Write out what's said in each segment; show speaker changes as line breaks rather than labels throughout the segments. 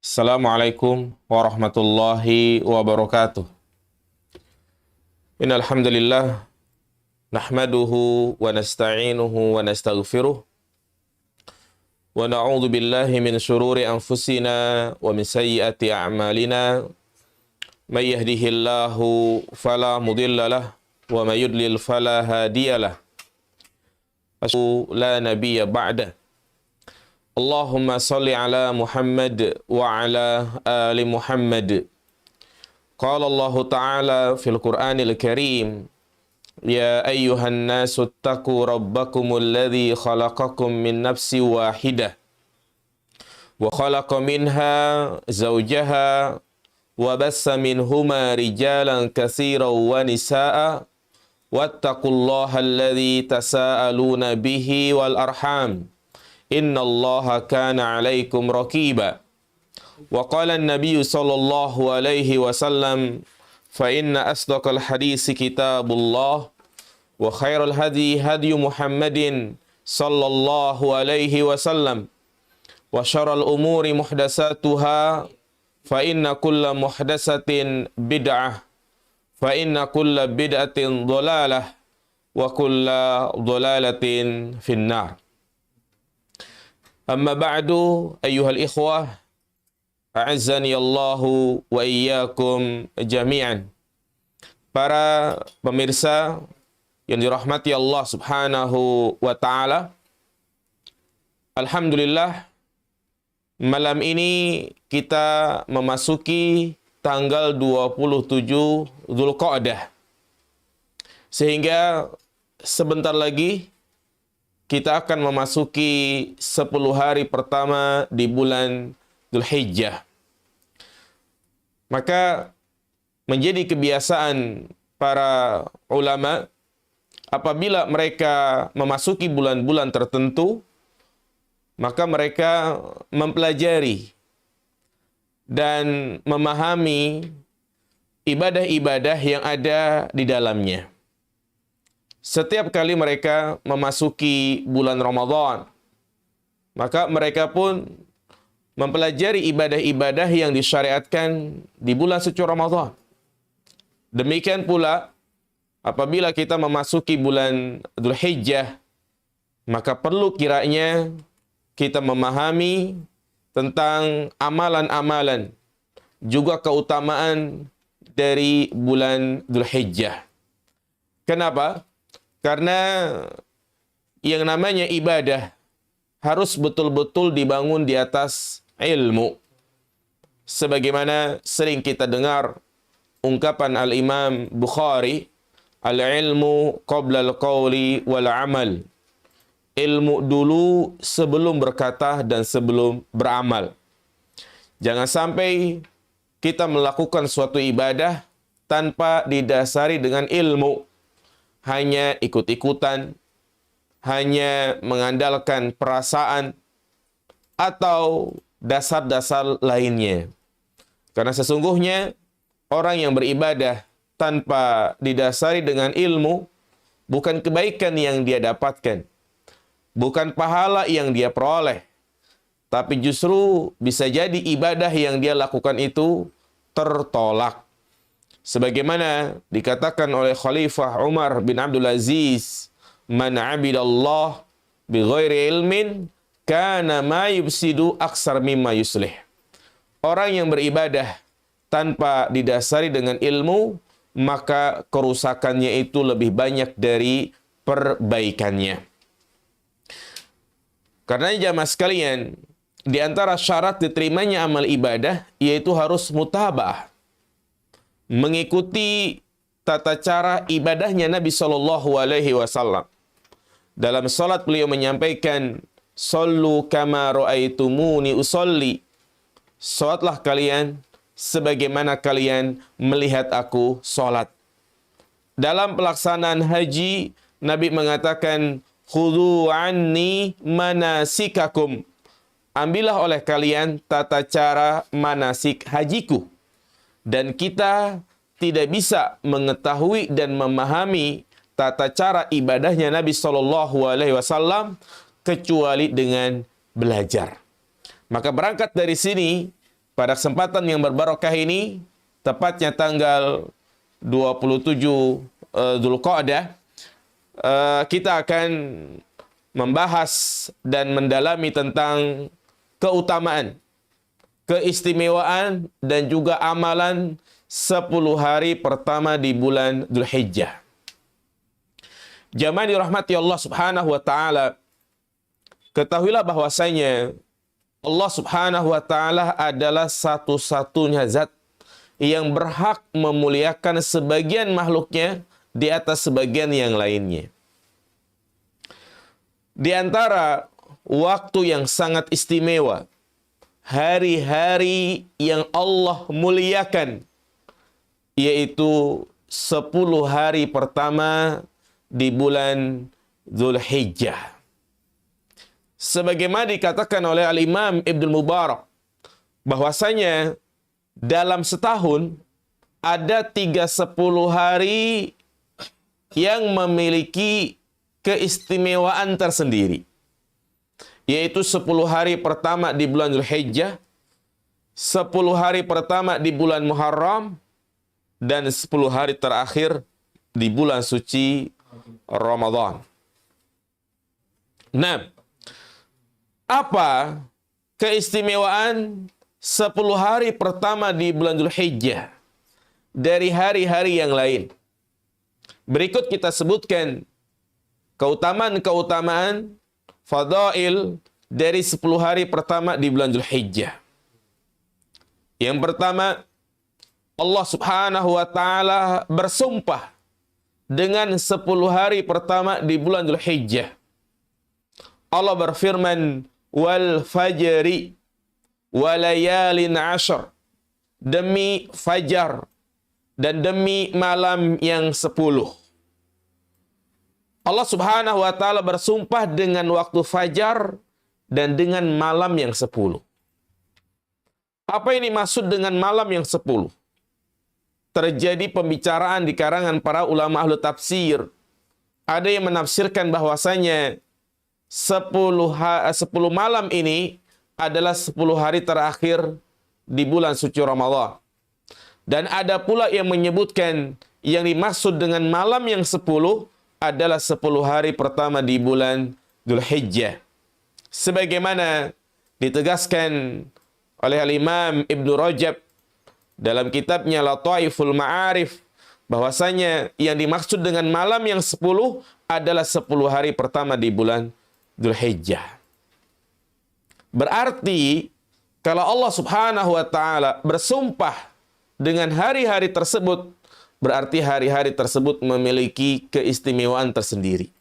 Assalamualaikum warahmatullahi wabarakatuh. Innal hamdalillah nahmaduhu wa nasta'inuhu wa nastaghfiruh wa na'udzu billahi min shururi anfusina wa min sayyiati a'malina. May yahdihillahu fala mudilla lahu wa may yudlil fala hadiyalah. Asyhadu la nabiyya ba'da. Allahumma salli ala Muhammad wa ala ali Muhammad. Qala Allah Ta'ala fil Qur'anil Karim, ya ayyuhan nasu attaqu rabbakumul ladzi khalaqakum min nafsin wahidah wa khalaqa minha zawjaha wa bassa minhuma rijalan katsiran wa nisaa'a wattaqullaha alladzi tasaaluna bihi wal arham. Innallaha kana 'alaikum raqiba. Wa qala an-nabiy sallallahu alaihi wasallam, fa inna asdaqal hadits kitabullah wa khairal hadi hadyu Muhammadin sallallahu alaihi wasallam wa syarral umuri muhdatsatuha fa inna kulla muhdatsatin bid'ah fa inna kulla bid'atin dhalalah wa kulla dhalalatin finnar. Amma ba'du, ayyuhal ikhwah, a'azzani Allahu wa iyyakum jami'an. Para pemirsa yang dirahmati Allah Subhanahu wa taala, alhamdulillah malam ini kita memasuki tanggal 27 Dzulqa'dah. Sehingga sebentar lagi kita akan memasuki 10 hari pertama di bulan Dzulhijjah. Maka menjadi kebiasaan para ulama apabila mereka memasuki bulan-bulan tertentu, maka mereka mempelajari dan memahami ibadah-ibadah yang ada di dalamnya. Setiap kali mereka memasuki bulan Ramadan, maka mereka pun mempelajari ibadah-ibadah yang disyariatkan di bulan suci Ramadan. Demikian pula, apabila kita memasuki bulan Dzulhijjah, maka perlu kiranya kita memahami tentang amalan-amalan, juga keutamaan dari bulan Dzulhijjah. Kenapa? Karena yang namanya ibadah harus betul-betul dibangun di atas ilmu. Sebagaimana sering kita dengar ungkapan Al-Imam Bukhari, al-ilmu qabla al-qawli wal-amal. Ilmu dulu sebelum berkata dan sebelum beramal. Jangan sampai kita melakukan suatu ibadah tanpa didasari dengan ilmu. Hanya ikut-ikutan, hanya mengandalkan perasaan, atau dasar-dasar lainnya. Karena sesungguhnya orang yang beribadah tanpa didasari dengan ilmu, bukan kebaikan yang dia dapatkan, bukan pahala yang dia peroleh, tapi justru bisa jadi ibadah yang dia lakukan itu tertolak. Sebagaimana dikatakan oleh Khalifah Umar bin Abdul Aziz, man abidallah bi ghairi ilmin kana ma yufsidu aksar mimma yuslih. Orang yang beribadah tanpa didasari dengan ilmu, maka kerusakannya itu lebih banyak dari perbaikannya. Karena jamaah sekalian, di antara syarat diterimanya amal ibadah yaitu harus mutaba'ah, mengikuti tata cara ibadahnya Nabi Shallallahu Alaihi Wasallam. Dalam salat beliau menyampaikan, "Sallu kama ra'aitumuni usolli." Salatlah kalian sebagaimana kalian melihat aku salat. Dalam pelaksanaan haji, Nabi mengatakan, "Khudhu anni manasikakum." Ambillah oleh kalian tata cara manasik hajiku. Dan kita tidak bisa mengetahui dan memahami tata cara ibadahnya Nabi Shallallahu Alaihi Wasallam kecuali dengan belajar. Maka berangkat dari sini, pada kesempatan yang berbarokah ini, tepatnya tanggal 27 Dzulqa'dah, kita akan membahas dan mendalami tentang keutamaan, keistimewaan, dan juga amalan 10 hari pertama di bulan Dzulhijjah. Jamaah dirahmati Allah Subhanahu wa taala, ketahuilah bahwasanya Allah Subhanahu wa taala adalah satu-satunya zat yang berhak memuliakan sebagian makhluknya di atas sebagian yang lainnya. Di antara waktu yang sangat istimewa, hari-hari yang Allah muliakan, yaitu 10 hari pertama di bulan Dzulhijjah. Sebagaimana dikatakan oleh Al-Imam Ibnu Mubarak, bahwasanya dalam setahun ada 30 hari yang memiliki keistimewaan tersendiri, yaitu 10 hari pertama di bulan Dzulhijjah, 10 hari pertama di bulan Muharram, dan 10 hari terakhir di bulan suci Ramadan. Nah, apa keistimewaan 10 hari pertama di bulan Dzulhijjah dari hari-hari yang lain? Berikut kita sebutkan keutamaan-keutamaan fadail dari 10 hari pertama di bulan Dzulhijjah. Yang pertama, Allah Subhanahu wa taala bersumpah dengan 10 hari pertama di bulan Dzulhijjah. Allah berfirman, wal fajri walayalin ashar, demi fajar dan demi malam yang 10. Allah Subhanahu wa taala bersumpah dengan waktu fajar dan dengan malam yang 10. Apa ini maksud dengan malam yang 10? Terjadi pembicaraan di karangan para ulama ahlu tafsir. Ada yang menafsirkan bahwasanya 10 malam ini adalah 10 hari terakhir di bulan suci Ramadan. Dan ada pula yang menyebutkan yang dimaksud dengan malam yang 10 adalah 10 hari pertama di bulan Dzulhijjah. Sebagaimana ditegaskan oleh Al-Imam Ibnu Rajab dalam kitabnya Lataiful Ma'arif, bahwasanya yang dimaksud dengan malam yang 10 adalah 10 hari pertama di bulan Dzulhijjah. Berarti kalau Allah Subhanahu wa taala bersumpah dengan hari-hari tersebut, berarti hari-hari tersebut memiliki keistimewaan tersendiri.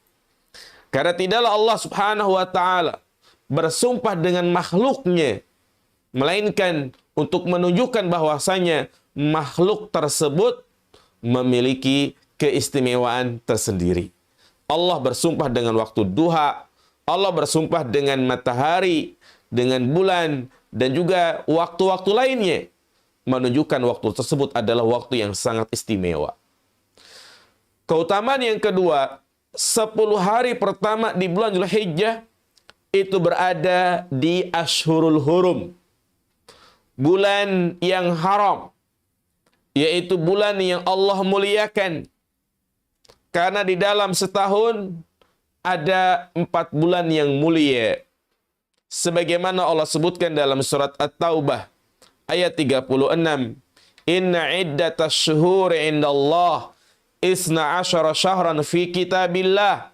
Karena tidaklah Allah Subhanahu wa taala bersumpah dengan makhluknya, melainkan untuk menunjukkan bahwasanya makhluk tersebut memiliki keistimewaan tersendiri. Allah bersumpah dengan waktu duha, Allah bersumpah dengan matahari, dengan bulan, dan juga waktu-waktu lainnya, menunjukkan waktu tersebut adalah waktu yang sangat istimewa. Keutamaan yang kedua, 10 hari pertama di bulan Dzulhijjah itu berada di Ashhurul Hurum, bulan yang haram, yaitu bulan yang Allah muliakan. Karena di dalam setahun ada 4 bulan yang mulia. Sebagaimana Allah sebutkan dalam surat At-Taubah ayat 36, inna iddatas syuhuri indallah isna asyara syahran fi kitabillah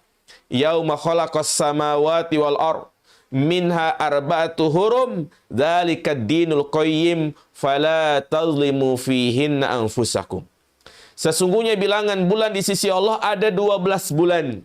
yauma khalaqas samawati wal ard minha arba'atu hurum dzalika dinul qayyim fala tazlimu fihinna anfusakum. Sesungguhnya bilangan bulan di sisi Allah ada 12 bulan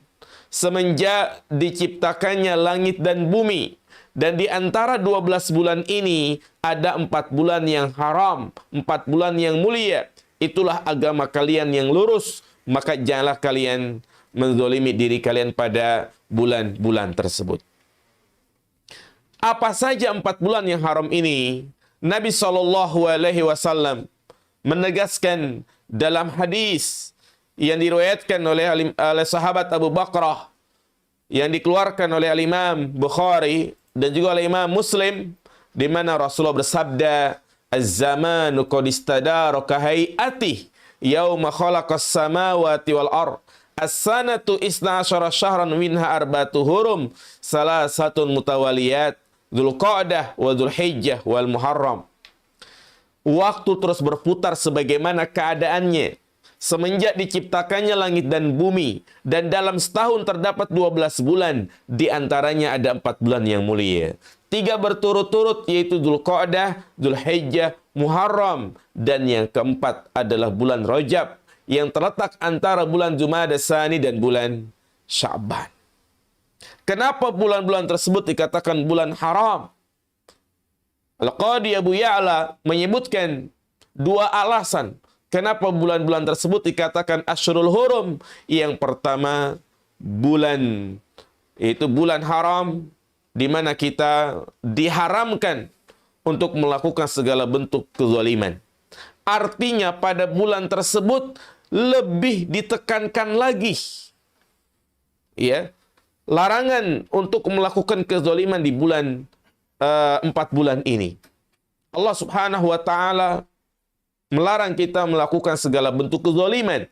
semenjak diciptakannya langit dan bumi. Dan di antara 12 bulan ini ada 4 bulan yang haram, 4 bulan yang mulia. Itulah agama kalian yang lurus, maka janganlah kalian menzalimi diri kalian pada bulan-bulan tersebut. Apa saja 4 bulan yang haram ini? Nabi SAW menegaskan dalam hadis yang diriwayatkan oleh sahabat Abu Bakrah, yang dikeluarkan oleh Al-Imam Bukhari dan juga oleh Imam Muslim, di mana Rasulullah bersabda, "Az-zamanu qad istadara ka hay'ati yauma khalaqas samawati wal ard. As-sanatu isna asyara syahran minha arba'atu hurum, salasatun mutawaliyat, Dzulqa'dah wa Dzulhijjah wal Muharram." Waktu terus berputar sebagaimana keadaannya semenjak diciptakannya langit dan bumi, dan dalam setahun terdapat 12 bulan, di antaranya ada 4 bulan yang mulia. 3 berturut-turut, yaitu Dzulqa'dah, Dzulhijjah, Muharram, dan yang keempat adalah bulan Rajab yang terletak antara bulan Jumada Tsani dan bulan Sya'ban. Kenapa bulan-bulan tersebut dikatakan bulan haram? Al-Qadhi Abu Ya'la menyebutkan 2 alasan kenapa bulan-bulan tersebut dikatakan Asyhurul Hurum. Yang pertama, yaitu bulan haram, di mana kita diharamkan untuk melakukan segala bentuk kezaliman. Artinya pada bulan tersebut lebih ditekankan lagi, ya, larangan untuk melakukan kezaliman di bulan 4 bulan ini. Allah Subhanahu wa Ta'ala melarang kita melakukan segala bentuk kezaliman.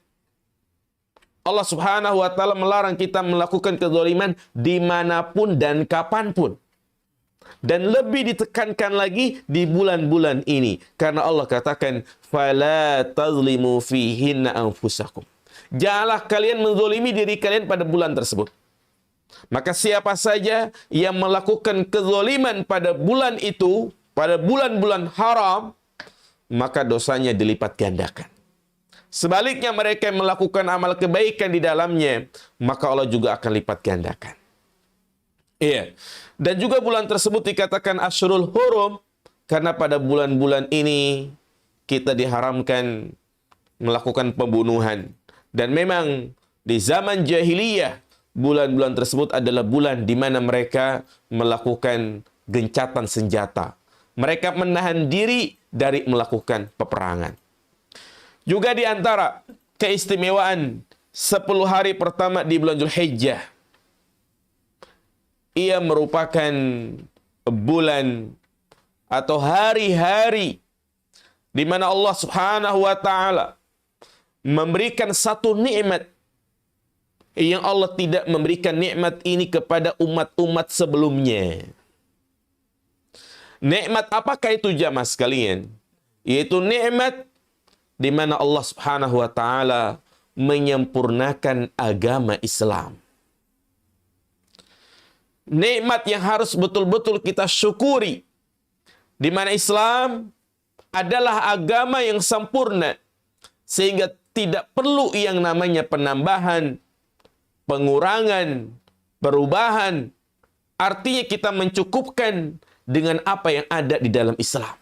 Allah Subhanahu wa Ta'ala melarang kita melakukan kezaliman dimanapun dan kapanpun. Dan lebih ditekankan lagi di bulan-bulan ini, karena Allah katakan, "Fala tazlimu fihinna anfusakum." Janganlah kalian menzalimi diri kalian pada bulan tersebut. Maka siapa saja yang melakukan kezaliman pada bulan itu, pada bulan-bulan haram, maka dosanya dilipat gandakan. Sebaliknya mereka yang melakukan amal kebaikan di dalamnya, maka Allah juga akan lipat gandakan. Iya. Dan juga bulan tersebut dikatakan Asyhurul Hurum, karena pada bulan-bulan ini kita diharamkan melakukan pembunuhan. Dan memang di zaman jahiliyah, bulan-bulan tersebut adalah bulan di mana mereka melakukan gencatan senjata. Mereka menahan diri dari melakukan peperangan. Juga di antara keistimewaan 10 hari pertama di bulan Dzulhijjah, ia merupakan bulan atau hari-hari di mana Allah Subhanahu wa Ta'ala memberikan satu nikmat yang Allah tidak memberikan nikmat ini kepada umat-umat sebelumnya. Nikmat apakah itu jamaah sekalian? Yaitu nikmat di mana Allah Subhanahu wa Ta'ala menyempurnakan agama Islam. Nikmat yang harus betul-betul kita syukuri, di mana Islam adalah agama yang sempurna, sehingga tidak perlu yang namanya penambahan, pengurangan, perubahan. Artinya kita mencukupkan dengan apa yang ada di dalam Islam.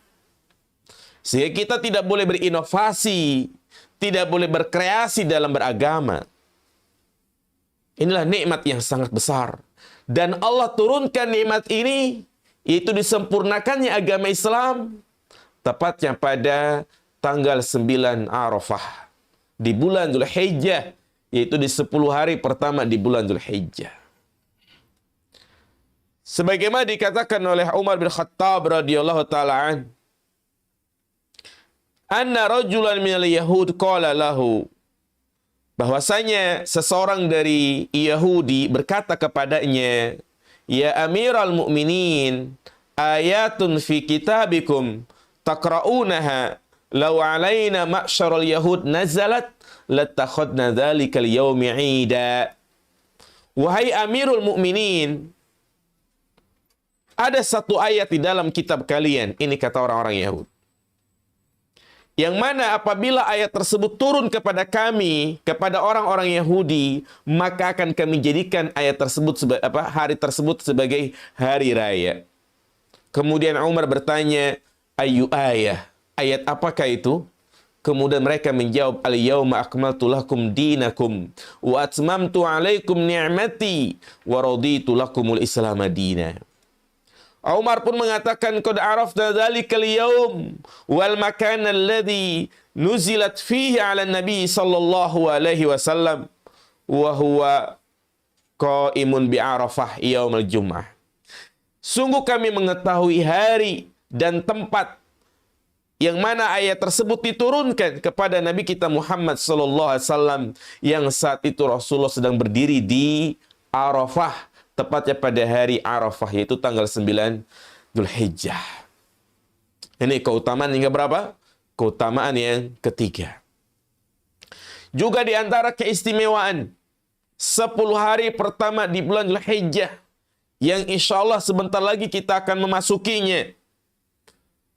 Sehingga kita tidak boleh berinovasi, tidak boleh berkreasi dalam beragama. Inilah nikmat yang sangat besar. Dan Allah turunkan nikmat ini, yaitu disempurnakannya agama Islam, tepatnya pada tanggal 9 Arafah, di bulan Dzulhijjah, yaitu di 10 hari pertama di bulan Dzulhijjah. Sebagaimana dikatakan oleh Umar bin Khattab radhiyallahu ta'ala an, anna rajulan minal Yahud qala lahu, bahwasanya seseorang dari Yahudi berkata kepadanya, "Ya Amiral Mu'minin, ayatun fi kitabikum taqra'unaha law alaina ma'syarul yahud nazalat latakhadna dzalikal yaumi 'ida." Wahai Amirul Mukminin, ada satu ayat di dalam kitab kalian, ini kata orang-orang Yahudi, yang mana apabila ayat tersebut turun kepada kami, kepada orang-orang Yahudi, maka akan kami jadikan ayat tersebut hari tersebut sebagai hari raya. Kemudian Umar bertanya, "Ayu ayah? Ayat apakah itu?" Kemudian mereka menjawab, "Al-yauma akmaltu lakum dinakum wa atmamtu alaikum ni'mati wa raditu lakumul Islam madina." Umar pun mengatakan, "Qad arafna dzalikal yaum wal makan alladhi nuzilat fihi 'ala nabi sallallahu alaihi wasallam wa huwa qa'imun bi Arafah yaumul jum'ah." Sungguh kami mengetahui hari dan tempat yang mana ayat tersebut diturunkan kepada Nabi kita Muhammad sallallahu alaihi wasallam, yang saat itu Rasulullah sedang berdiri di Arafah, tepatnya pada hari Arafah, yaitu tanggal 9 Dzulhijjah. Ini keutamaan yang berapa? Keutamaan yang ketiga. Juga di antara keistimewaan 10 hari pertama di bulan Dzulhijjah, yang insya Allah sebentar lagi kita akan memasukinya,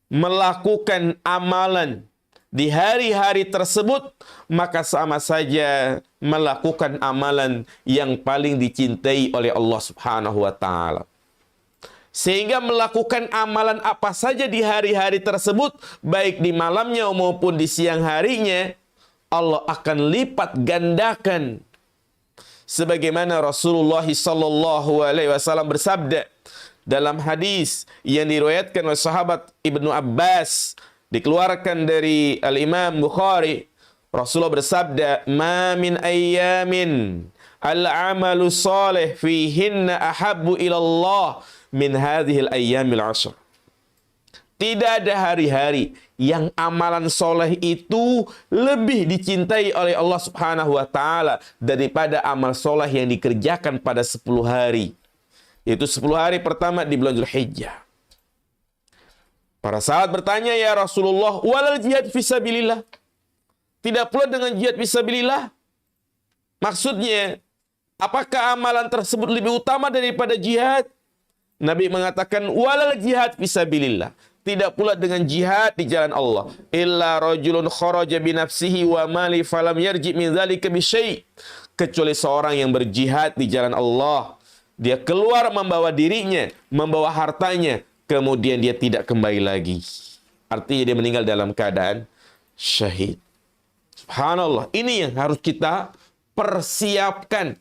melakukan amalan di hari-hari tersebut, maka sama saja melakukan amalan yang paling dicintai oleh Allah Subhanahu wa Ta'ala. Sehingga melakukan amalan apa saja di hari-hari tersebut, baik di malamnya maupun di siang harinya, Allah akan lipat gandakan. Sebagaimana Rasulullah sallallahu alaihi wasallam bersabda dalam hadis yang diriwayatkan oleh sahabat Ibnu Abbas, dikeluarkan dari Al-Imam Bukhari, Rasulullah bersabda, "Ma min ayyamin al-amalu salih fihinna ahabbu ila Allah min hadhil ayyamil 'ashr." Tidak ada hari-hari yang amalan soleh itu lebih dicintai oleh Allah Subhanahu wa Ta'ala daripada amal soleh yang dikerjakan pada 10 hari. Itu 10 hari pertama di bulan Dzulhijjah. Para sahabat bertanya, "Ya Rasulullah, walal jihad fisabilillah?" Tidak pula dengan jihad fisabilillah? Maksudnya, apakah amalan tersebut lebih utama daripada jihad? Nabi mengatakan, "Walal jihad fisabilillah." Tidak pula dengan jihad di jalan Allah. Illa rajulun kharaja binafsihi wa mali falam yarji min dzalika bi syai'. Kecuali seorang yang berjihad di jalan Allah, dia keluar membawa dirinya, membawa hartanya, kemudian dia tidak kembali lagi. Artinya dia meninggal dalam keadaan syahid. Subhanallah, ini yang harus kita persiapkan.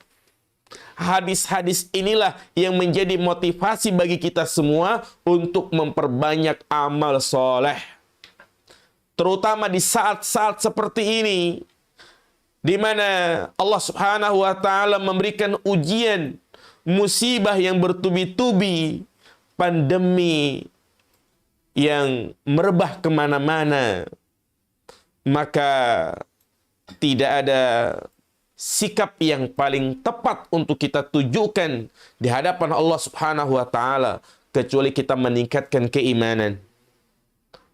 Hadis-hadis inilah yang menjadi motivasi bagi kita semua untuk memperbanyak amal soleh. Terutama di saat-saat seperti ini, di mana Allah Subhanahu wa Ta'ala memberikan ujian, musibah yang bertubi-tubi, pandemi yang merebah kemana-mana, maka tidak ada sikap yang paling tepat untuk kita tujukan di hadapan Allah Subhanahu wa Ta'ala kecuali kita meningkatkan keimanan,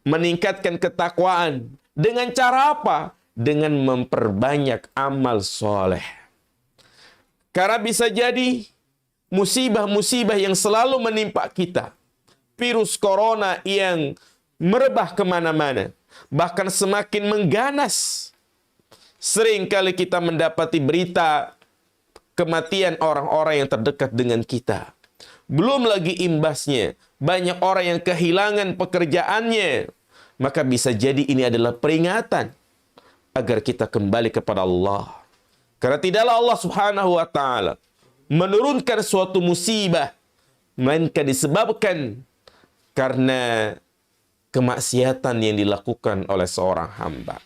meningkatkan ketakwaan. Dengan cara apa? Dengan memperbanyak amal soleh. Karena bisa jadi musibah-musibah yang selalu menimpa kita, virus corona yang merebah kemana-mana, bahkan semakin mengganas. Sering kali kita mendapati berita kematian orang-orang yang terdekat dengan kita. Belum lagi imbasnya, banyak orang yang kehilangan pekerjaannya. Maka bisa jadi ini adalah peringatan agar kita kembali kepada Allah. Karena tidaklah Allah Subhanahu wa Ta'ala menurunkan suatu musibah, melainkan disebabkan karena kemaksiatan yang dilakukan oleh seorang hamba.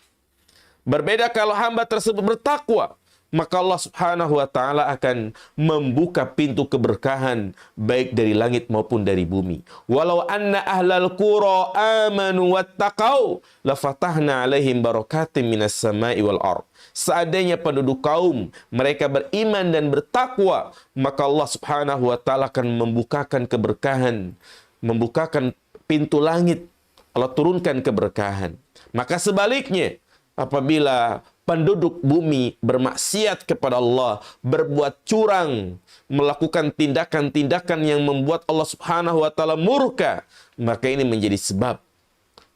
Berbeda kalau hamba tersebut bertakwa, maka Allah Subhanahu wa Ta'ala akan membuka pintu keberkahan baik dari langit maupun dari bumi. Walau anna ahlal qura amanu wattaqau lafatahna alaihim barakatim minas sama'i wal ardh. Seandainya penduduk kaum mereka beriman dan bertakwa, maka Allah Subhanahu wa Ta'ala akan membukakan keberkahan, membukakan pintu langit, Allah turunkan keberkahan. Maka sebaliknya, apabila penduduk bumi bermaksiat kepada Allah, berbuat curang, melakukan tindakan-tindakan yang membuat Allah Subhanahu wa Ta'ala murka, maka ini menjadi sebab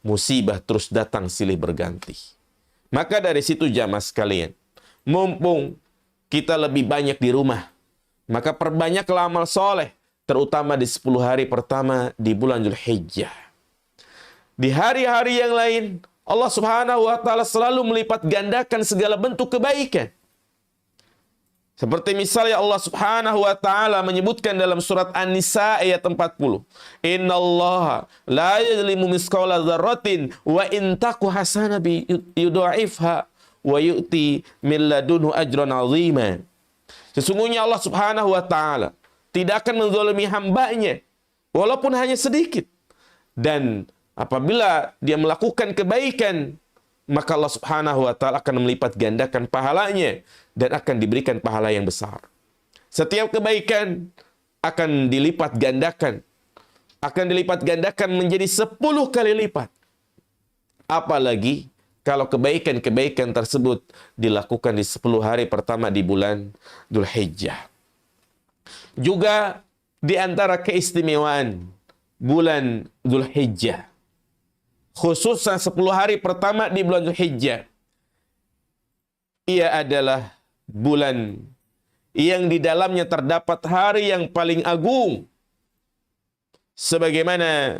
musibah terus datang silih berganti. Maka dari situ jamaah sekalian, mumpung kita lebih banyak di rumah, maka perbanyaklah amal soleh, terutama di 10 hari pertama di bulan Dzulhijjah. Di hari-hari yang lain, Allah Subhanahu wa Ta'ala selalu melipat gandakan segala bentuk kebaikan. Seperti misalnya Allah Subhanahu wa Ta'ala menyebutkan dalam surat An-Nisa ayat 40. Innallaha la yuzlimu misqala dzarratin wa in taku hasanah yudha'ifha wa yu'ti min ladunhu ajran 'azima. Sesungguhnya Allah Subhanahu wa Ta'ala tidak akan menzalimi hambanya walaupun hanya sedikit. Dan apabila dia melakukan kebaikan, maka Allah Subhanahu wa taala akan melipat gandakan pahalanya dan akan diberikan pahala yang besar. Setiap kebaikan akan dilipat gandakan. Akan dilipat gandakan menjadi 10 kali lipat. Apalagi kalau kebaikan-kebaikan tersebut dilakukan di 10 hari pertama di bulan Dzulhijjah. Juga di antara keistimewaan bulan Dzulhijjah, khususnya 10 hari pertama di bulan Dzulhijjah, ia adalah bulan yang di dalamnya terdapat hari yang paling agung. Sebagaimana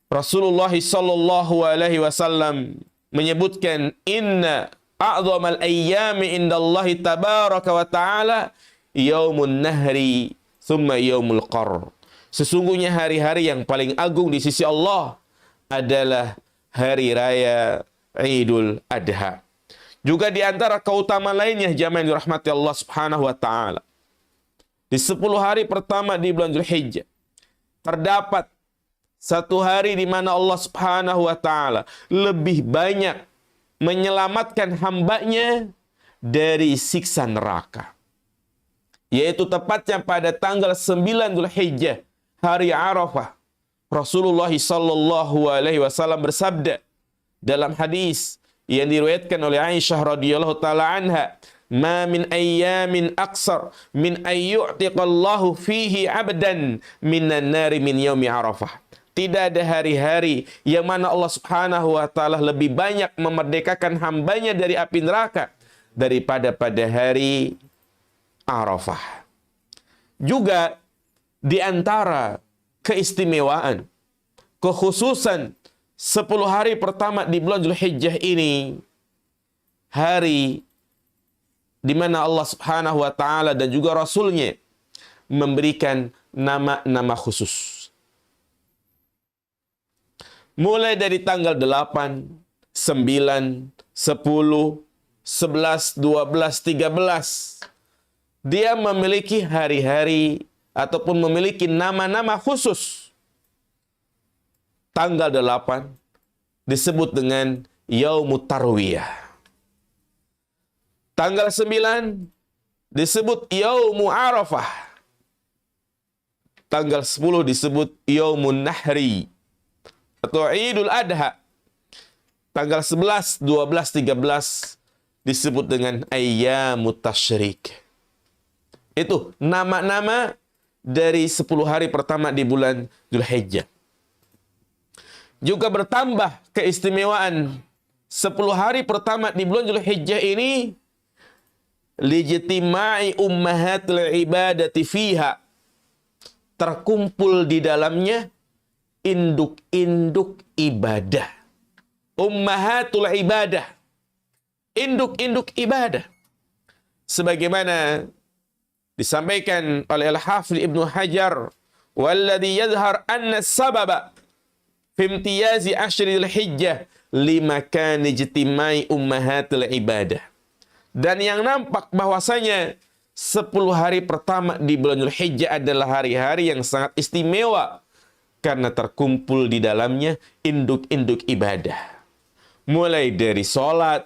Rasulullah sallallahu alaihi wasallam menyebutkan, inna a'dhamal ayyami indallahi tabaraka wa ta'ala yaumun nahri thumma yaumul qar. Sesungguhnya hari-hari yang paling agung di sisi Allah adalah hari raya Idul Adha. Juga di antara keutamaan lainnya jamaah yang dirahmati Allah Subhanahu wa taala, di 10 hari pertama di bulan Dzulhijjah terdapat satu hari di mana Allah Subhanahu wa taala lebih banyak menyelamatkan hambanya dari siksa neraka. Yaitu tepatnya pada tanggal 9 Dzulhijjah, hari Arafah. Rasulullah sallallahu alaihi wasallam bersabda dalam hadis yang diriwayatkan oleh Aisyah radhiyallahu taala anha, "Ma min ayyamin aksar min ayyu'tiqallahu fihi 'abdan minan nari min yaumi Arafah." Tidak ada hari-hari yang mana Allah Subhanahu wa taala lebih banyak memerdekakan hambanya dari api neraka daripada pada hari Arafah. Juga di antara keistimewaan, kekhususan 10 hari pertama di bulan Dzulhijjah ini, hari di mana Allah Subhanahu wa taala dan juga Rasulnya memberikan nama-nama khusus. Mulai dari tanggal 8, 9, 10, 11, 12, 13. Dia memiliki hari-hari ataupun memiliki nama-nama khusus. Tanggal 8 disebut dengan Yaumut Tarwiyah. Tanggal 9 disebut Yaumu Arafah. Tanggal 10 disebut Yaumun Nahri atau Idul Adha. Tanggal 11, 12, 13 disebut dengan Ayyamut Tasyrik. Itu nama-nama dari 10 hari pertama di bulan Dzulhijjah. Juga bertambah keistimewaan 10 hari pertama di bulan Dzulhijjah ini, lijtima'i ummahatul ibadati fiha. Terkumpul di dalamnya induk-induk ibadah. Ummahatul ibadah. Induk-induk ibadah. Sebagaimana disampaikan oleh Al-Hafidz Ibnu Hajar, walladhi yadhhar anna sababa fi imtiyazi ashril hijjah limakan ijtimai ummahatil ibadah. Dan yang nampak bahwasanya 10 hari pertama di bulan Dzulhijjah adalah hari-hari yang sangat istimewa karena terkumpul di dalamnya induk-induk ibadah. Mulai dari sholat,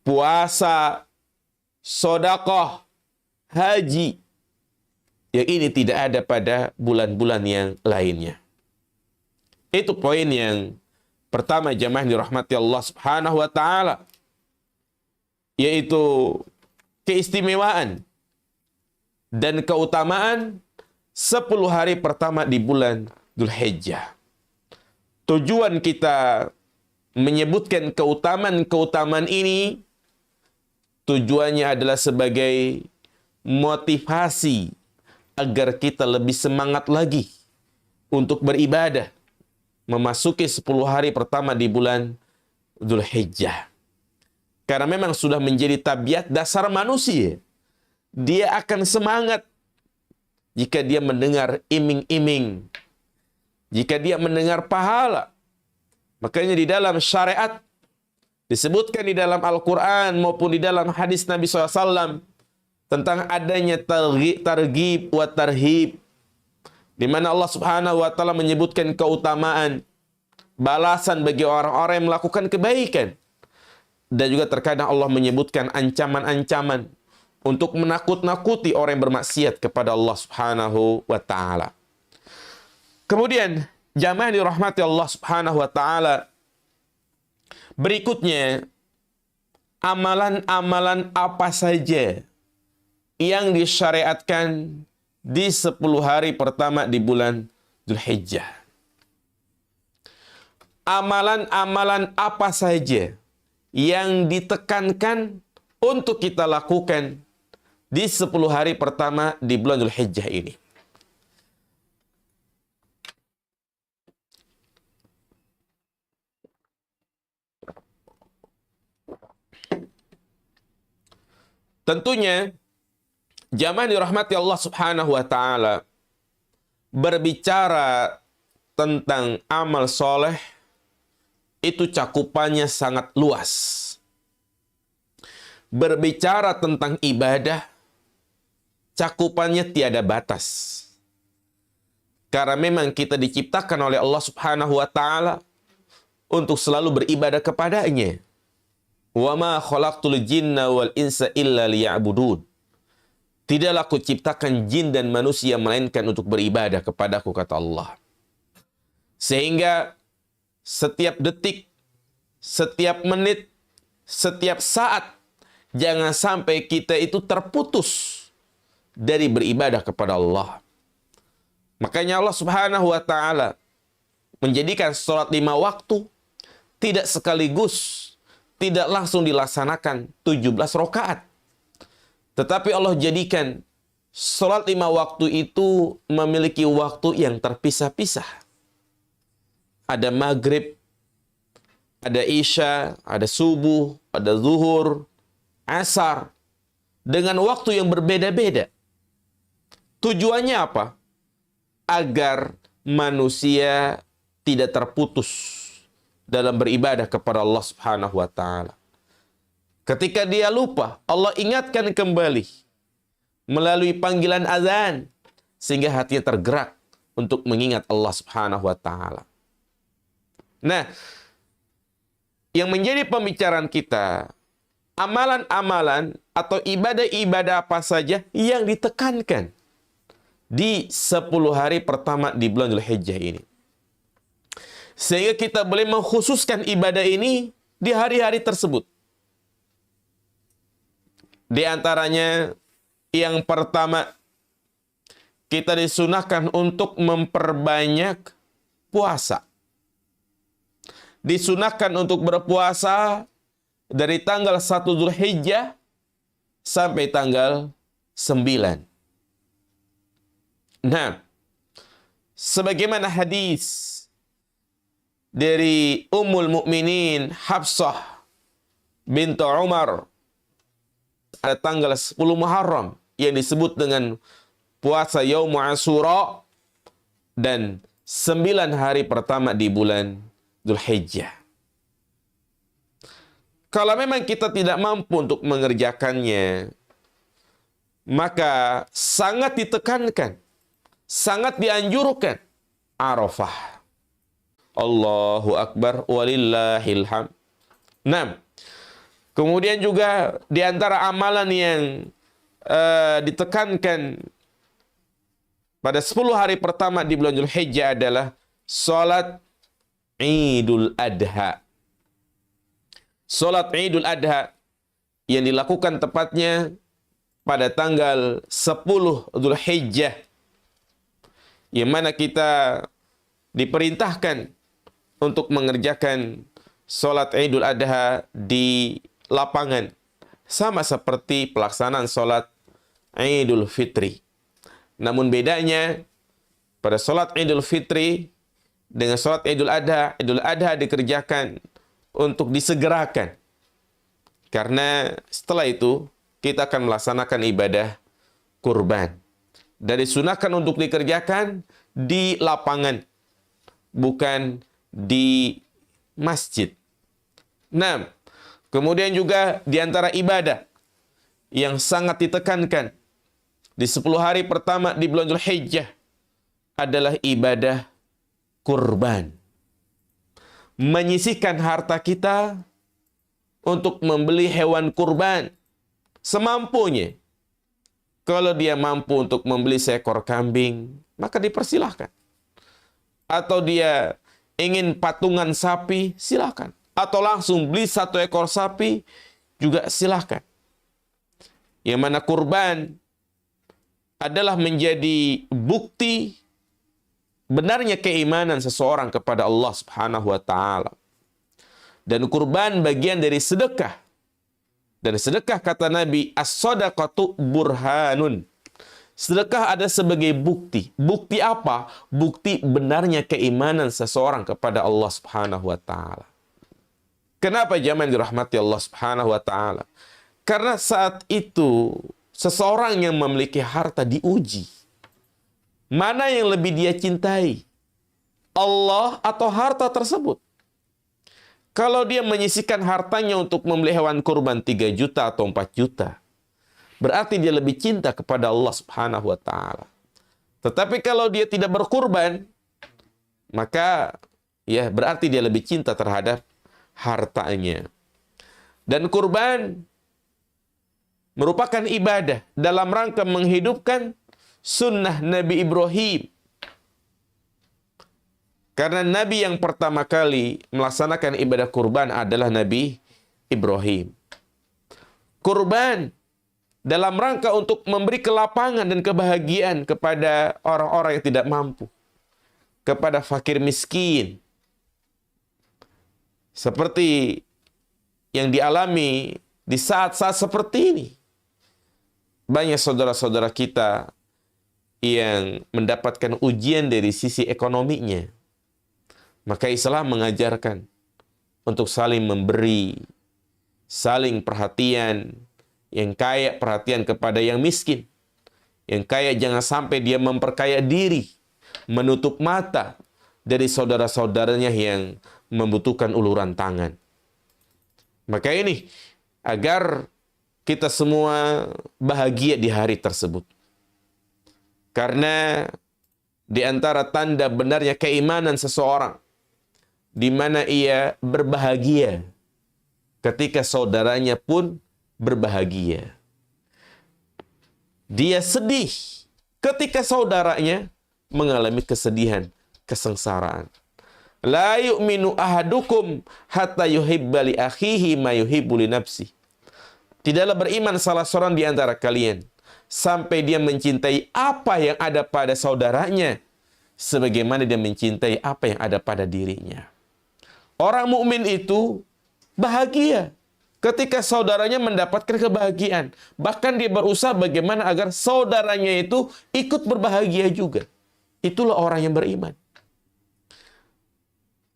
puasa, sedekah, haji. Yang ini tidak ada pada bulan-bulan yang lainnya. Itu poin yang pertama jamaah dirahmati Allah Subhanahu wa taala, yaitu keistimewaan dan keutamaan 10 hari pertama di bulan Dzulhijjah. Tujuan kita menyebutkan keutamaan-keutamaan ini, tujuannya adalah sebagai motivasi agar kita lebih semangat lagi untuk beribadah memasuki 10 hari pertama di bulan Dzulhijjah. Karena memang sudah menjadi tabiat dasar manusia. Dia akan semangat jika dia mendengar iming-iming, jika dia mendengar pahala. Makanya di dalam syariat disebutkan di dalam Al-Quran maupun di dalam hadis Nabi SAW tentang adanya targhib wa tarhib, di mana Allah Subhanahu wa taala menyebutkan keutamaan balasan bagi orang-orang yang melakukan kebaikan. Dan juga terkadang Allah menyebutkan ancaman-ancaman untuk menakut-nakuti orang yang bermaksiat kepada Allah Subhanahu wa taala. Kemudian jamaah yang dirahmati Allah Subhanahu wa taala, berikutnya amalan-amalan apa saja yang disyariatkan di 10 hari pertama di bulan Dzulhijjah. Amalan-amalan apa saja yang ditekankan untuk kita lakukan di 10 hari pertama di bulan Dzulhijjah ini. Tentunya jamaah dirahmati Allah Subhanahu wa taala, berbicara tentang amal soleh itu cakupannya sangat luas. Berbicara tentang ibadah, cakupannya tiada batas. Karena memang kita diciptakan oleh Allah Subhanahu wa taala untuk selalu beribadah kepadanya. Wa ma khalaqtul jinna wal insa illa liya'budun. Tidaklah aku ciptakan jin dan manusia melainkan untuk beribadah kepadaku, kata Allah. Sehingga setiap detik, setiap menit, setiap saat, jangan sampai kita itu terputus dari beribadah kepada Allah. Makanya Allah Subhanahu wa taala menjadikan sholat 5 waktu tidak sekaligus, tidak langsung dilaksanakan 17 rakaat. Tetapi Allah jadikan sholat 5 waktu itu memiliki waktu yang terpisah-pisah. Ada maghrib, ada isya, ada subuh, ada zuhur, asar, dengan waktu yang berbeda-beda. Tujuannya apa? Agar manusia tidak terputus dalam beribadah kepada Allah Subhanahu wa taala. Ketika dia lupa, Allah ingatkan kembali melalui panggilan azan sehingga hatinya tergerak untuk mengingat Allah Subhanahu wa taala. Nah, yang menjadi pembicaraan kita, amalan-amalan atau ibadah-ibadah apa saja yang ditekankan di 10 hari pertama di bulan Dzulhijjah ini. Sehingga kita boleh mengkhususkan ibadah ini di hari-hari tersebut. Di antaranya yang pertama, kita disunahkan untuk memperbanyak puasa. Disunahkan untuk berpuasa dari tanggal 1 Dzulhijjah sampai tanggal 9. Nah, sebagaimana hadis dari Ummul Mukminin Hafsah bint Umar pada tanggal 10 Muharram yang disebut dengan puasa Yaum Asyura dan 9 hari pertama di bulan Dzulhijjah. Kalau memang kita tidak mampu untuk mengerjakannya, maka sangat ditekankan, sangat dianjurkan Arafah. Allahu Akbar walillahil hamd. Nah, kemudian juga di antara amalan yang ditekankan pada 10 hari pertama di bulan Dzulhijjah adalah salat Idul Adha. Salat Idul Adha yang dilakukan tepatnya pada tanggal 10 Dzulhijjah, yang mana kita diperintahkan untuk mengerjakan salat Idul Adha di lapangan, sama seperti pelaksanaan salat Idul Fitri. Namun bedanya pada salat Idul Fitri dengan salat Idul Adha dikerjakan untuk disegerakan. Karena setelah itu kita akan melaksanakan ibadah kurban. Dan disunahkan untuk dikerjakan di lapangan, bukan di masjid. Nah, kemudian juga di antara ibadah yang sangat ditekankan di 10 hari pertama di bulan Dzulhijjah adalah ibadah kurban. Menyisihkan harta kita untuk membeli hewan kurban semampunya. Kalau dia mampu untuk membeli seekor kambing, maka dipersilahkan. Atau dia ingin patungan sapi, silahkan. Atau langsung beli 1 ekor sapi, juga silahkan. Yang mana kurban adalah menjadi bukti benarnya keimanan seseorang kepada Allah Subhanahu wa taala. Dan kurban bagian dari sedekah. Dan sedekah, kata Nabi, as-sadaqatu burhanun. Sedekah ada sebagai bukti. Bukti apa? Bukti benarnya keimanan seseorang kepada Allah Subhanahu wa taala. Kenapa jamaah dirahmati Allah Subhanahu wa taala? Karena saat itu seseorang yang memiliki harta diuji. Mana yang lebih dia cintai? Allah atau harta tersebut? Kalau dia menyisihkan hartanya untuk membeli hewan kurban 3 juta atau 4 juta, berarti dia lebih cinta kepada Allah Subhanahu wa taala. Tetapi kalau dia tidak berkurban, maka ya berarti dia lebih cinta terhadap hartanya. Dan kurban merupakan ibadah dalam rangka menghidupkan sunnah Nabi Ibrahim. Karena Nabi yang pertama kali melaksanakan ibadah kurban adalah Nabi Ibrahim. Kurban dalam rangka untuk memberi kelapangan dan kebahagiaan kepada orang-orang yang tidak mampu. Kepada fakir miskin. Seperti yang dialami di saat-saat seperti ini. Banyak saudara-saudara kita yang mendapatkan ujian dari sisi ekonominya. Maka Islam mengajarkan untuk saling memberi, saling perhatian. Yang kaya perhatian kepada yang miskin. Yang kaya jangan sampai dia memperkaya diri, menutup mata dari saudara-saudaranya yang membutuhkan uluran tangan. Maka ini agar kita semua bahagia di hari tersebut. Karena di antara tanda benarnya keimanan seseorang, di mana ia berbahagia ketika saudaranya pun berbahagia. Dia sedih ketika saudaranya mengalami kesedihan, kesengsaraan. La yu'minu ahadukum hatta yuhibba li akhihi ma yuhibbu li nafsihi. Tidaklah beriman salah seorang di antara kalian sampai dia mencintai apa yang ada pada saudaranya sebagaimana dia mencintai apa yang ada pada dirinya. Orang mukmin itu bahagia ketika saudaranya mendapatkan kebahagiaan. Bahkan dia berusaha bagaimana agar saudaranya itu ikut berbahagia juga. Itulah orang yang beriman.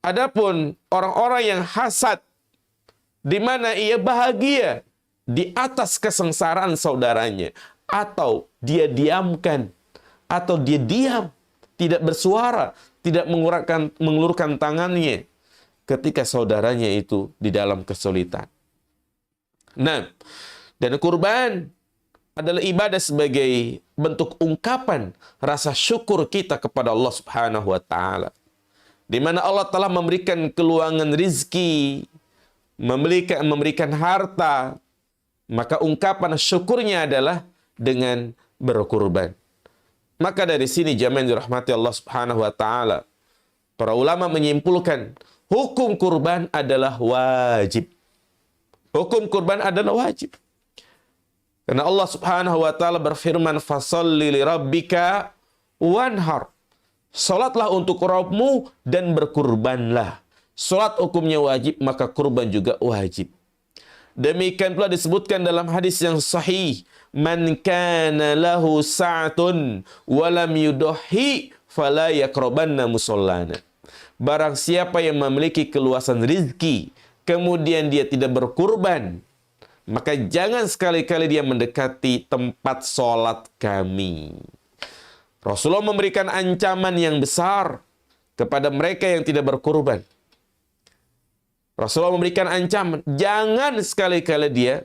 Adapun orang-orang yang hasad, di mana ia bahagia di atas kesengsaraan saudaranya, atau dia diamkan, atau dia diam, tidak bersuara, tidak mengulurkan tangannya ketika saudaranya itu di dalam kesulitan. Nah, dan kurban adalah ibadah sebagai bentuk ungkapan rasa syukur kita kepada Allah Subhanahu wa taala. Di mana Allah telah memberikan keluangan rizki, memberikan harta, maka ungkapan syukurnya adalah dengan berkurban. Maka dari sini jamaah yang dirahmati Allah Subhanahu wa taala, para ulama menyimpulkan hukum kurban adalah wajib. Hukum kurban adalah wajib. Karena Allah Subhanahu wa taala berfirman, "Fasholli li rabbika wanhar." Salatlah untuk Rabbmu dan berkurbanlah. Salat hukumnya wajib, maka kurban juga wajib. Demikian pula disebutkan dalam hadis yang sahih, "Man kana lahu sa'atun wa lam yudhi fala yaqrabanna musallana." Barang siapa yang memiliki keluasan rizki, kemudian dia tidak berkurban, maka jangan sekali-kali dia mendekati tempat sholat kami. Rasulullah memberikan ancaman yang besar kepada mereka yang tidak berkurban. Rasulullah memberikan ancaman, jangan sekali-kali dia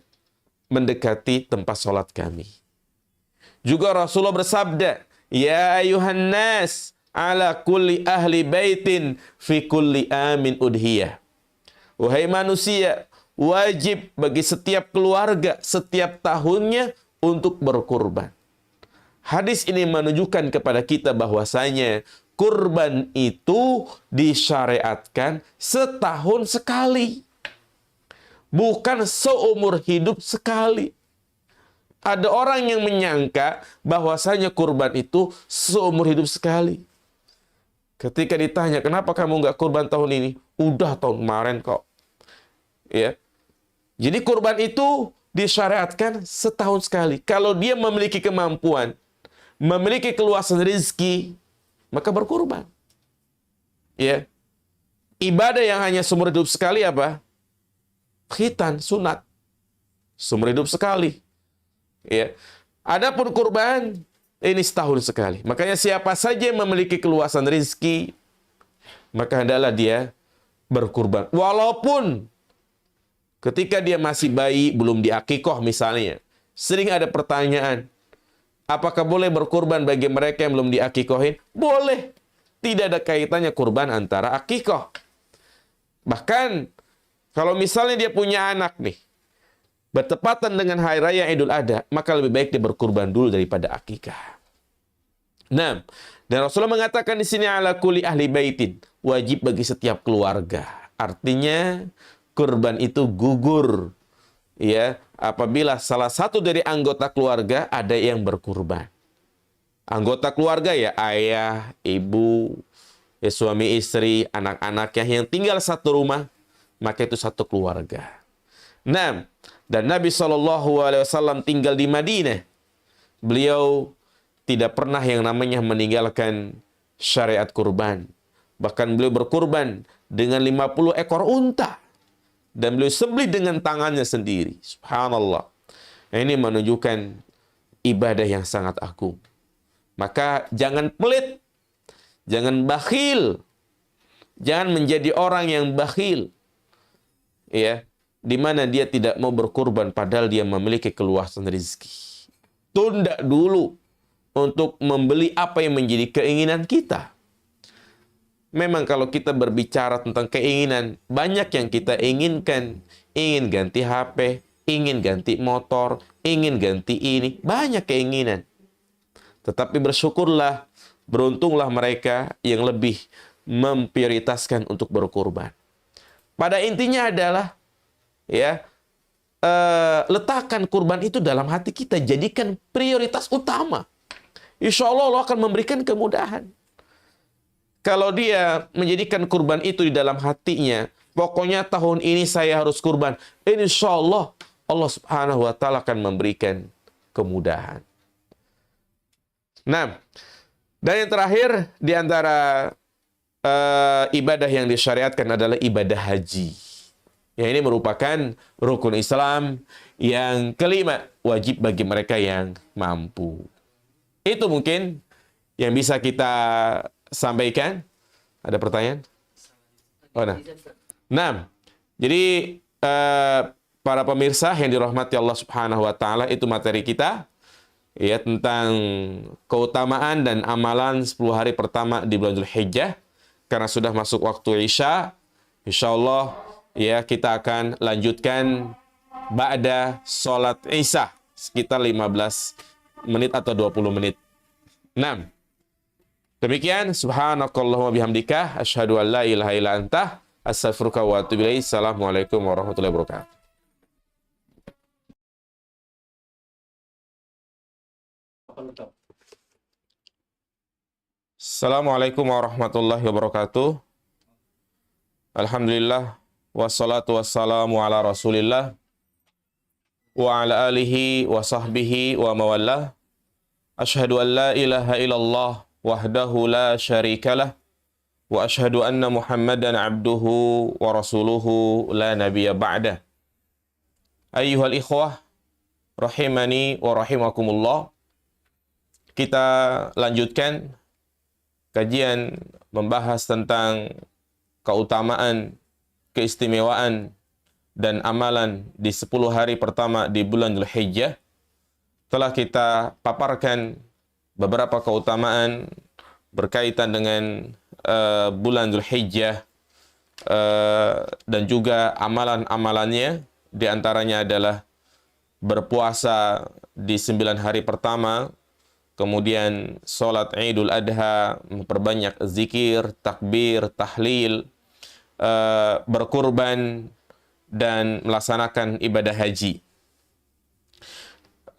mendekati tempat sholat kami. Juga Rasulullah bersabda, "Ya ayuhan nas, ala kulli ahli baitin fi kulli amin udhiyah. Wahai manusia, wajib bagi setiap keluarga setiap tahunnya untuk berkurban. Hadis ini menunjukkan kepada kita bahwasanya kurban itu disyariatkan setahun sekali. Bukan seumur hidup sekali. Ada orang yang menyangka bahwasanya kurban itu seumur hidup sekali. Ketika ditanya, kenapa kamu nggak kurban tahun ini? Udah tahun kemarin kok. Ya. Jadi kurban itu disyariatkan setahun sekali. Kalau dia memiliki kemampuan, memiliki keluasan rezeki, maka berkurban. Ya. Ibadah yang hanya seumur hidup sekali apa? Khitan, sunat. Seumur hidup sekali. Ya. Adapun kurban ini setahun sekali. Makanya siapa saja yang memiliki keluasan rezeki, maka hendaklah dia berkurban. Walaupun ketika dia masih bayi, belum diakikoh misalnya, sering ada pertanyaan, apakah boleh berkurban bagi mereka yang belum diakikohin? Boleh. Tidak ada kaitannya kurban antara akikoh. Bahkan, kalau misalnya dia punya anak nih, bertepatan dengan hari raya Idul Adha, maka lebih baik dia berkurban dulu daripada akikah. Nah, dan Rasulullah mengatakan di sini ala kulli ahli baitin, wajib bagi setiap keluarga. Artinya kurban itu gugur ya apabila salah satu dari anggota keluarga ada yang berkurban. Anggota keluarga ya ayah, ibu, ya suami istri, anak-anaknya yang tinggal satu rumah, maka itu satu keluarga. Nah, dan Nabi SAW tinggal di Madinah. Beliau tidak pernah yang namanya meninggalkan syariat kurban. Bahkan beliau berkurban dengan 50 ekor unta. Dan beliau sembelih dengan tangannya sendiri. Subhanallah. Nah, ini menunjukkan ibadah yang sangat agung. Maka jangan pelit. Jangan bakhil. Jangan menjadi orang yang bakhil. Ya. Di mana dia tidak mau berkurban padahal dia memiliki keluasan rezeki. Tunda dulu untuk membeli apa yang menjadi keinginan kita. Memang kalau kita berbicara tentang keinginan, banyak yang kita inginkan. Ingin ganti HP, ingin ganti motor, ingin ganti ini, banyak keinginan. Tetapi bersyukurlah, beruntunglah mereka yang lebih memprioritaskan untuk berkurban. Pada intinya adalah ya, letakkan kurban itu dalam hati kita, jadikan prioritas utama. Insya Allah Allah akan memberikan kemudahan. Kalau dia menjadikan kurban itu di dalam hatinya, pokoknya tahun ini saya harus kurban, insya Allah Allah Subhanahu wa Ta'ala akan memberikan kemudahan. Nah, dan yang terakhir di antara ibadah yang disyariatkan adalah ibadah haji. Ya, ini merupakan rukun Islam yang kelima, wajib bagi mereka yang mampu. Itu mungkin yang bisa kita sampaikan. Ada pertanyaan? Oh, nah, jadi para pemirsa yang dirahmati Allah Subhanahu wa Ta'ala, itu materi kita ya tentang keutamaan dan amalan 10 hari pertama di bulan Dzulhijjah. Karena sudah masuk waktu Isya, insyaallah ya kita akan lanjutkan ba'da sholat Isya sekitar 15 menit atau 20 menit. Nah, demikian subhanakallahumma bihamdika asyhadu an la ilaha illa anta astaghfiruka wa atubu ilaik. Assalamualaikum warahmatullahi wabarakatuh. Assalamualaikum warahmatullahi wabarakatuh. Alhamdulillah wassalatu wassalamu ala Rasulillah wa ala alihi wa sahbihi wa mawallah. Asyhadu an la ilaha illallah wahdahu la syarikalah wa asyhadu anna Muhammadan abduhu wa rasuluhu la nabiyya ba'dah. Ayyuhal ikhwah rahimani wa rahimakumullah. Kita lanjutkan kajian membahas tentang keutamaan, keistimewaan dan amalan di 10 hari pertama di bulan Dzulhijjah. Telah kita paparkan beberapa keutamaan, berkaitan dengan bulan Dzulhijjah, dan juga amalan-amalannya. Di antaranya adalah berpuasa di 9 hari pertama, kemudian sholat Idul Adha, memperbanyak zikir, takbir, tahlil, berkurban, dan melaksanakan ibadah haji.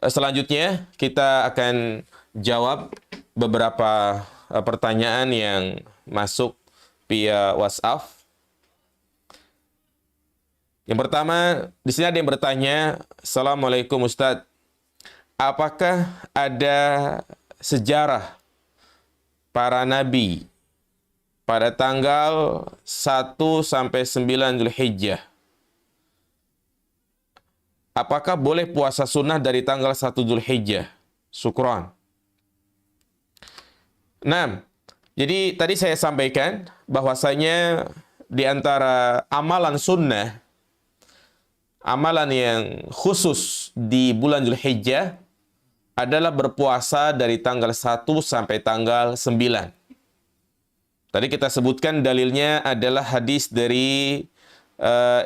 Selanjutnya kita akan jawab beberapa pertanyaan yang masuk via WhatsApp. Yang pertama, di sini ada yang bertanya, Assalamualaikum Ustadz, apakah ada sejarah para nabi pada tanggal 1 sampai 9 Dzulhijjah? Apakah boleh puasa sunnah dari tanggal 1 Dzulhijjah? Syukran. Nah, jadi tadi saya sampaikan bahwasanya di antara amalan sunnah, amalan yang khusus di bulan Dzulhijjah adalah berpuasa dari tanggal 1 sampai tanggal 9. Tadi kita sebutkan dalilnya adalah hadis dari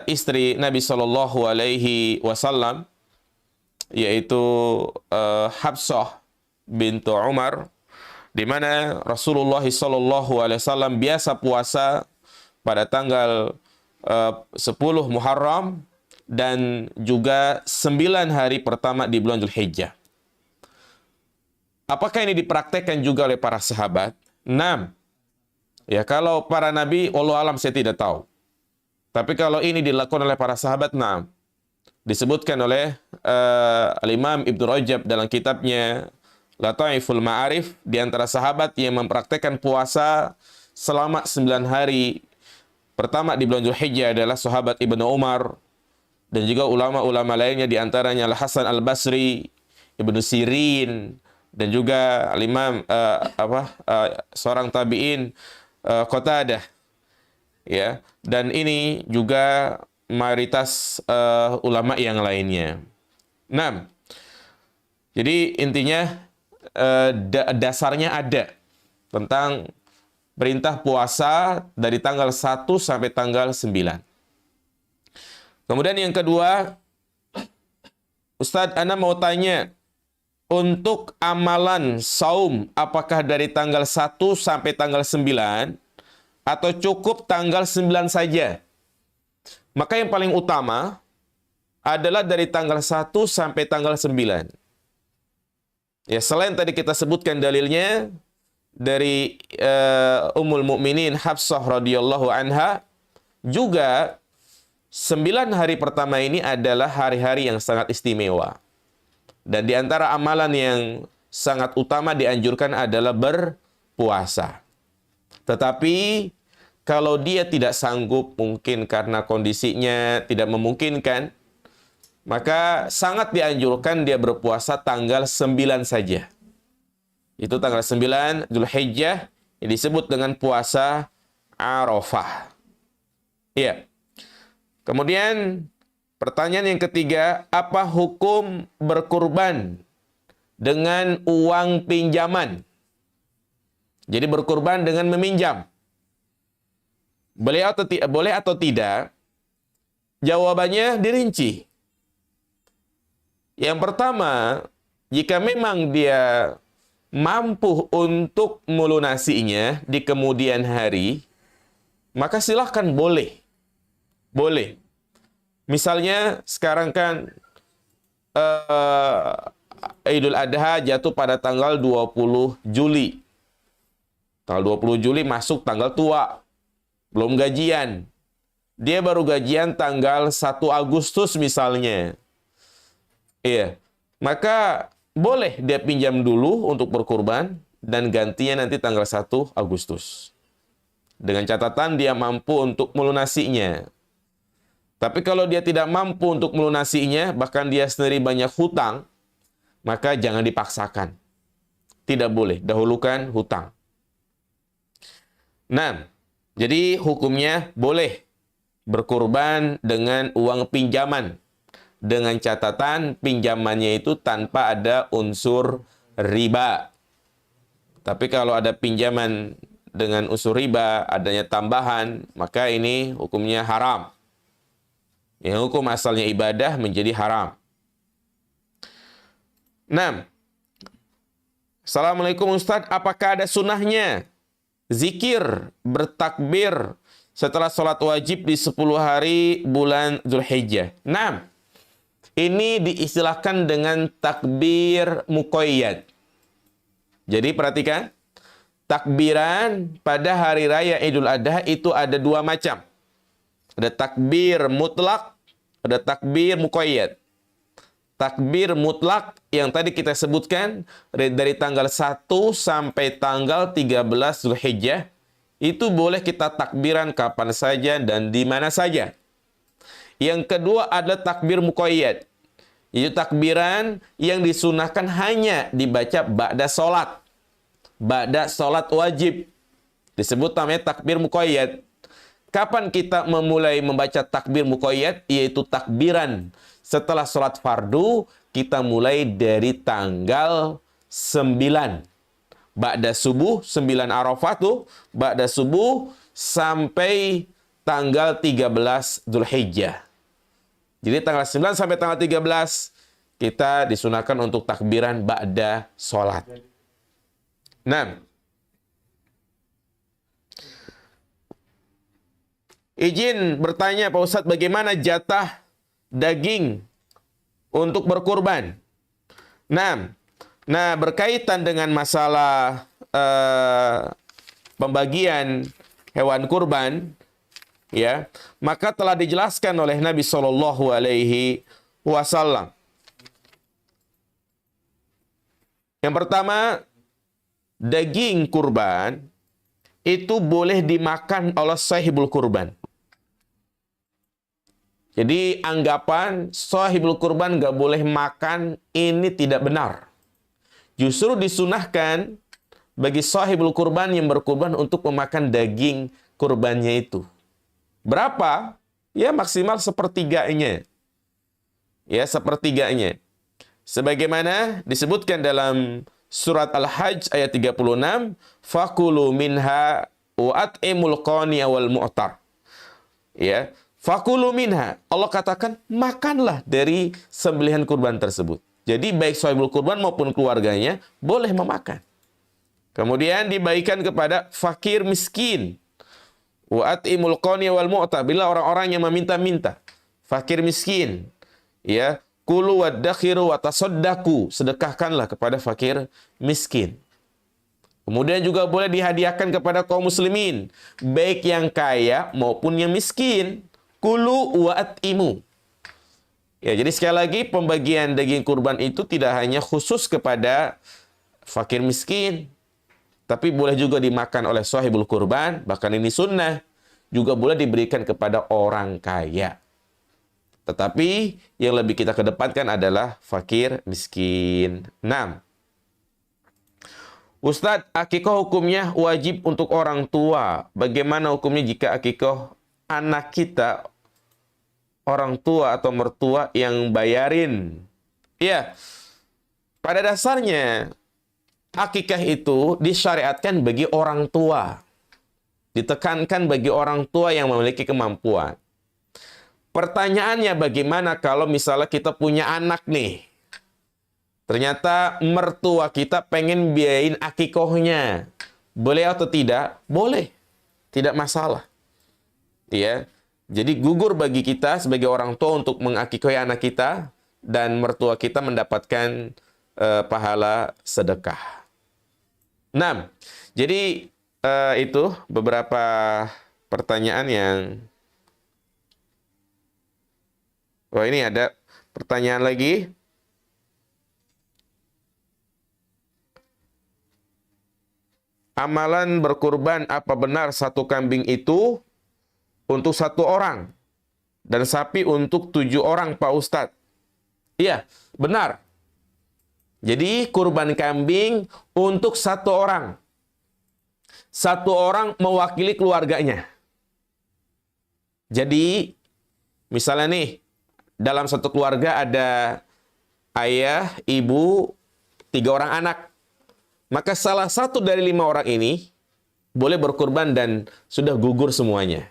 istri Nabi Shallallahu Alaihi Wasallam, yaitu Hafsah bintu Umar, di mana Rasulullah Shallallahu Alaihi Wasallam biasa puasa pada tanggal 10 Muharram dan juga 9 hari pertama di bulan Dzulhijjah. Apakah ini dipraktekkan juga oleh para sahabat? 6. Ya, kalau para nabi, wallahu alam saya tidak tahu. Tapi kalau ini dilakukan oleh para sahabat, 6. Disebutkan oleh Al-Imam Ibnu Rajab dalam kitabnya Lataiful Ma'arif, di antara sahabat yang mempraktekkan puasa selama 9 hari pertama di bulan Dzulhijjah adalah sahabat Ibnu Umar, dan juga ulama-ulama lainnya, di antaranya Al-Hasan Al-Basri, Ibnu Sirin, dan juga Al-Imam seorang tabi'in, Qatadah. Ya, dan ini juga mayoritas ulama yang lainnya. 6. Jadi intinya dasarnya ada tentang perintah puasa dari tanggal 1 sampai tanggal 9. Kemudian yang kedua, Ustadz, Ana mau tanya, untuk amalan saum, apakah dari tanggal 1 sampai tanggal 9, atau cukup tanggal 9 saja? Maka yang paling utama adalah dari tanggal 1 sampai tanggal 9. Ya, selain tadi kita sebutkan dalilnya dari Ummul Mukminin Hafsah radhiyallahu anha, juga 9 hari pertama ini adalah hari-hari yang sangat istimewa. Dan di antara amalan yang sangat utama dianjurkan adalah berpuasa. Tetapi kalau dia tidak sanggup, mungkin karena kondisinya tidak memungkinkan, maka sangat dianjurkan dia berpuasa tanggal 9 saja. Itu tanggal 9 Dzulhijjah yang disebut dengan puasa Arafah. Iya. Kemudian pertanyaan yang ketiga, apa hukum berkurban dengan uang pinjaman? Jadi berkurban dengan meminjam. Boleh atau tidak? Jawabannya dirinci. Yang pertama, jika memang dia mampu untuk melunasinya di kemudian hari, maka silahkan boleh. Boleh. Misalnya sekarang kan Idul Adha jatuh pada tanggal 20 Juli. Tanggal 20 Juli masuk tanggal tua. Belum gajian. Dia baru gajian tanggal 1 Agustus misalnya. Iya. Maka boleh dia pinjam dulu untuk berkurban dan gantinya nanti tanggal 1 Agustus. Dengan catatan dia mampu untuk melunasinya. Tapi kalau dia tidak mampu untuk melunasinya, bahkan dia sendiri banyak hutang, maka jangan dipaksakan. Tidak boleh, dahulukan hutang. Nah, jadi hukumnya boleh berkurban dengan uang pinjaman. Dengan catatan pinjamannya itu tanpa ada unsur riba. Tapi kalau ada pinjaman dengan unsur riba, adanya tambahan, maka ini hukumnya haram. Yang hukum asalnya ibadah menjadi haram. 6. Assalamualaikum Ustaz, apakah ada sunnahnya zikir bertakbir setelah sholat wajib di 10 hari bulan Dzulhijjah? 6. Ini diistilahkan dengan takbir muqayyad. Jadi perhatikan, takbiran pada hari raya Idul Adha itu ada dua macam. Ada takbir mutlak, ada takbir muqayyad. Takbir mutlak yang tadi kita sebutkan dari tanggal 1 sampai tanggal 13 Zulhijjah itu boleh kita takbiran kapan saja dan di mana saja. Yang kedua adalah takbir muqayyad. Itu takbiran yang disunahkan hanya dibaca ba'da sholat. Ba'da sholat wajib. Disebut namanya takbir muqayyad. Kapan kita memulai membaca takbir muqayyad? Yaitu takbiran setelah sholat fardu, kita mulai dari tanggal 9. Ba'da subuh, 9 Arafah tuh, ba'da subuh sampai tanggal 13 Dzulhijjah. Jadi tanggal 9 sampai tanggal 13, kita disunahkan untuk takbiran ba'da sholat. 6. Izin bertanya Pak Ustadz, bagaimana jatah daging untuk berkurban? Nah, berkaitan dengan masalah pembagian hewan kurban, ya, maka telah dijelaskan oleh Nabi Shallallahu Alaihi Wasallam. Yang pertama, daging kurban itu boleh dimakan oleh sahibul kurban. Jadi anggapan sahibul kurban nggak boleh makan ini tidak benar. Justru disunahkan bagi sahibul kurban yang berkurban untuk memakan daging kurbannya itu. Berapa? Ya maksimal sepertiganya. Ya sepertiganya. Sebagaimana disebutkan dalam surat Al-Hajj ayat 36, fakulu minha wa at'imul qani wal mu'tar. Ya. Fakulu minha, Allah katakan makanlah dari sembelihan kurban tersebut. Jadi baik sahibul kurban maupun keluarganya boleh memakan. Kemudian dibagikan kepada fakir miskin. Wa at'imul qani wal mu'ta, bila orang-orang yang meminta-minta. Fakir miskin. Ya, kulu waddakhiru wa tasaddaqu, sedekahkanlah kepada fakir miskin. Kemudian juga boleh dihadiahkan kepada kaum muslimin, baik yang kaya maupun yang miskin. Kulu wa at'imu. Ya, jadi sekali lagi pembagian daging kurban itu tidak hanya khusus kepada fakir miskin, tapi boleh juga dimakan oleh sahibul kurban, bahkan ini sunnah, juga boleh diberikan kepada orang kaya. Tetapi yang lebih kita kedepankan adalah fakir miskin. 6. Ustadz, akikah hukumnya wajib untuk orang tua. Bagaimana hukumnya jika akikah anak kita, orang tua atau mertua yang bayarin? Ya, pada dasarnya akikah itu disyariatkan bagi orang tua. Ditekankan bagi orang tua yang memiliki kemampuan. Pertanyaannya bagaimana kalau misalnya kita punya anak nih. Ternyata mertua kita pengen biayain akikohnya. Boleh atau tidak? Boleh. Tidak masalah. Ya, jadi gugur bagi kita sebagai orang tua untuk mengakikohi anak kita dan mertua kita mendapatkan pahala sedekah. 6. Jadi itu beberapa pertanyaan yang... Oh, ini ada pertanyaan lagi. Amalan berkurban, apa benar satu kambing itu untuk 1 orang dan sapi untuk 7 orang, Pak Ustadz? Iya, benar. Jadi kurban kambing untuk 1 orang. 1 orang mewakili keluarganya. Jadi misalnya nih, dalam satu keluarga ada ayah, ibu, 3 orang anak. maka salah satu dari 5 orang ini boleh berkurban dan sudah gugur semuanya.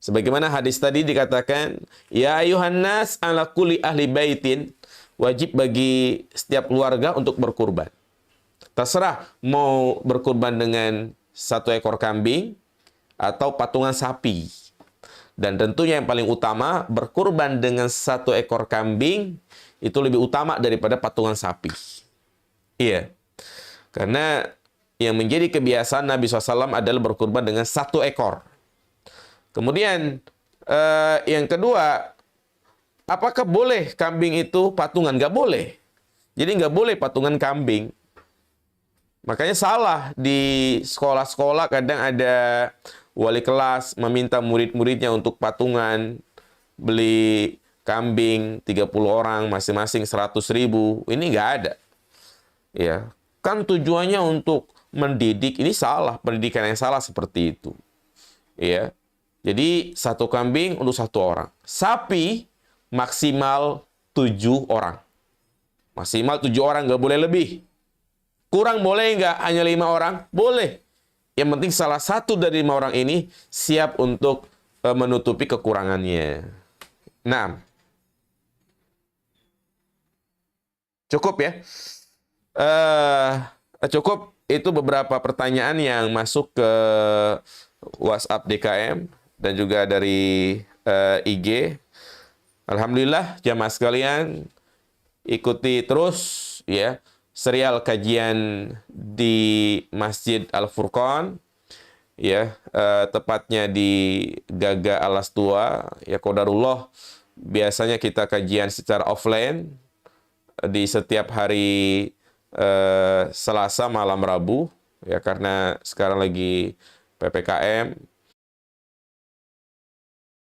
Sebagaimana hadis tadi dikatakan, ya ayuhan nas ala kulli ahli baitin, wajib bagi setiap keluarga untuk berkurban. Terserah mau berkurban dengan 1 ekor kambing atau patungan sapi. Dan tentunya yang paling utama, berkurban dengan 1 ekor kambing itu lebih utama daripada patungan sapi. Iya. Karena yang menjadi kebiasaan Nabi SAW adalah berkurban dengan 1 ekor. Kemudian yang kedua, apakah boleh kambing itu patungan? Nggak boleh. Jadi nggak boleh patungan kambing. Makanya salah di sekolah-sekolah kadang ada wali kelas meminta murid-muridnya untuk patungan, beli kambing 30 orang, masing-masing 100.000. Ini nggak ada. Ya, kan tujuannya untuk mendidik, ini salah, pendidikan yang salah seperti itu. Ya, jadi 1 kambing untuk 1 orang. Sapi maksimal 7 orang. Maksimal 7 orang, nggak boleh lebih. Kurang boleh nggak? Hanya 5 orang? Boleh. Yang penting salah satu dari 5 orang ini siap untuk menutupi kekurangannya. Nah, cukup ya. Cukup itu beberapa pertanyaan yang masuk ke WhatsApp DKM dan juga dari IG. Alhamdulillah jamaah sekalian, ikuti terus ya serial kajian di Masjid Al-Furqan, ya tepatnya di Gaga Alas Tua, ya qadarullah. Biasanya kita kajian secara offline di setiap hari Selasa malam Rabu, ya karena sekarang lagi PPKM,